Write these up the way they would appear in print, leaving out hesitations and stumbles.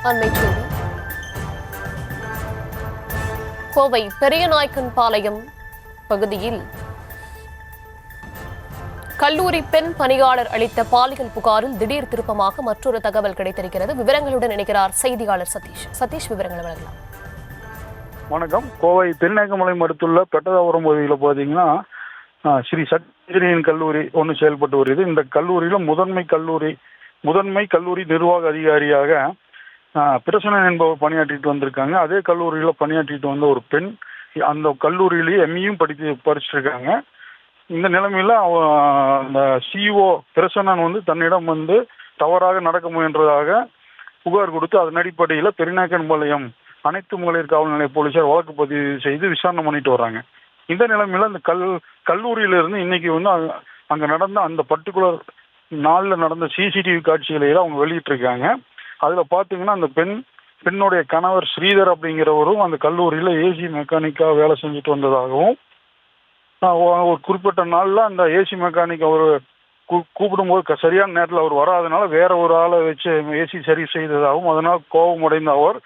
அண்மைச் செய்தி. கோவை பெரியநாயக்கன்பாளையம் பகுதியில் கல்லூரி பெண் பணியாளர் அளித்த பாலியல் புகாரில் திடீர் திருப்பமாக மற்றொரு தகவல் கிடைத்திருக்கிறது. விவரங்களுடன் இணைக்கிறார் செய்தியாளர் சதீஷ். சதீஷ், விவரங்களை வழங்கலாம். வணக்கம். கோவை பெரியநாயக்கன்பாளையம் அடுத்துள்ள பெட்டதாபுரம் பகுதியில் பார்த்தீங்கன்னா ஸ்ரீ சத்யகிரியின் கல்லூரி ஒன்று செயல்பட்டு வருகிறது. இந்த கல்லூரியில் முதன்மை கல்லூரி நிர்வாக அதிகாரியாக பிரசன்னன் என்பவர் பணியாற்றிட்டு வந்திருக்காங்க. அதே கல்லூரியில் பணியாற்றிட்டு வந்த ஒரு பெண் அந்த கல்லூரியிலேயே எம்இயும் படிச்சுட்டு இருக்காங்க. இந்த நிலைமையில் அந்த சிஇஓ பிரசன்னன் தன்னிடம் தவறாக நடக்க முயன்றதாக புகார் கொடுத்து அதன் அடிப்படையில் பெரியநாயக்கன்பாளையம் அனைத்து மகளிர் காவல் நிலைய போலீசார் வழக்கு பதிவு செய்து விசாரணை பண்ணிட்டு வர்றாங்க. இந்த நிலைமையில் அந்த கல்லூரியிலிருந்து இன்னைக்கு அங்கே நடந்த அந்த பர்டிகுலர் நாளில் நடந்த சிசிடிவி காட்சிகளையெல்லாம் அவங்க வெளியிட்டிருக்காங்க. அதில் பார்த்தீங்கன்னா அந்த பெண்ணுடைய கணவர் ஸ்ரீதர் அப்படிங்கிறவரும் அந்த கல்லூரியில் ஏசி மெக்கானிக்காக வேலை செஞ்சுட்டு வந்ததாகவும், ஒரு குறிப்பிட்ட நாளில் அந்த ஏசி மெக்கானிக் அவர் கூப்பிடும்போது சரியான நேரத்தில் அவர் வராதனால வேற ஒரு ஆளை வச்சு ஏசி சரி செய்ததாகவும், அதனால் கோபமடைந்த அவர்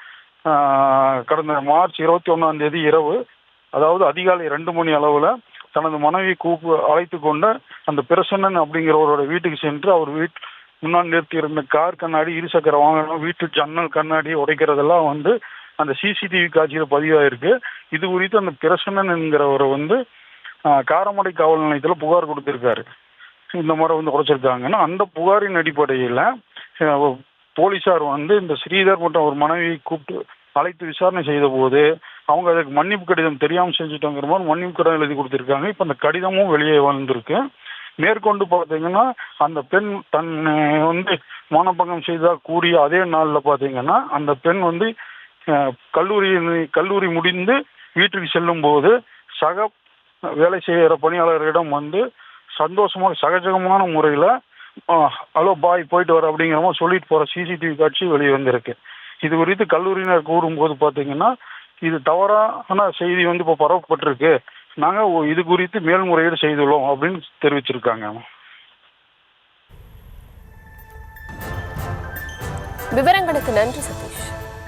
கடந்த மார்ச் 21 இரவு, அதாவது அதிகாலை 2 மணி அளவில் தனது மனைவி அழைத்து கொண்டு அந்த பிரசன்னன் அப்படிங்கிறவரோட வீட்டுக்கு சென்று அவர் முன்னாடி நிறுத்தி இருந்த கார் கண்ணாடி, இருசக்கர வாகனம், வீட்டு ஜன்னல் கண்ணாடி உடைக்கிறதெல்லாம் அந்த சிசிடிவி காட்சியில் பதிவாயிருக்கு. இது குறித்து அந்த பிரசன்னன் என்கிறவரை காரமடை காவல் நிலையத்தில் புகார் கொடுத்திருக்காரு. இந்த மாதிரி உடைச்சிருக்காங்கன்னா அந்த புகாரின் அடிப்படையில் போலீசார் இந்த ஸ்ரீதர் மற்றும் ஒரு மனைவியை கூப்பிட்டு அழைத்து விசாரணை செய்த போது அவங்க அதுக்கு மன்னிப்பு கடிதம் தெரியாமல் செஞ்சுட்டோங்கிற மாதிரி மன்னிப்பு கடிதம் எழுதி கொடுத்துருக்காங்க. இப்போ அந்த கடிதமும் வெளியே வந்திருக்கு. மேற்கொண்டு பார்த்தீங்கன்னா அந்த பெண் தன்னை மானபங்கம் செய்ததாக கூறிய அதே நாளில் பார்த்தீங்கன்னா அந்த பெண் கல்லூரி முடிந்து வீட்டுக்கு செல்லும் போது சக வேலை செய்கிற பணியாளர்களிடம் சந்தோஷமாக சகஜமான முறையில் ஹலோ பாய் போயிட்டு வர அப்படிங்கிற மாதிரி சொல்லிட்டு போகிற சிசிடிவி காட்சி வெளியே வந்திருக்கு. இது குறித்து கல்லூரியினர் கூறும்போது பார்த்தீங்கன்னா இது தவறான செய்தி இப்போ பரவப்பட்டிருக்கு, நாங்கள் இது குறித்து மேல்முறையீடு செய்துள்ளோம் அப்படின்னு தெரிவிச்சிருக்காங்க. விவரங்களுக்கு நன்றி.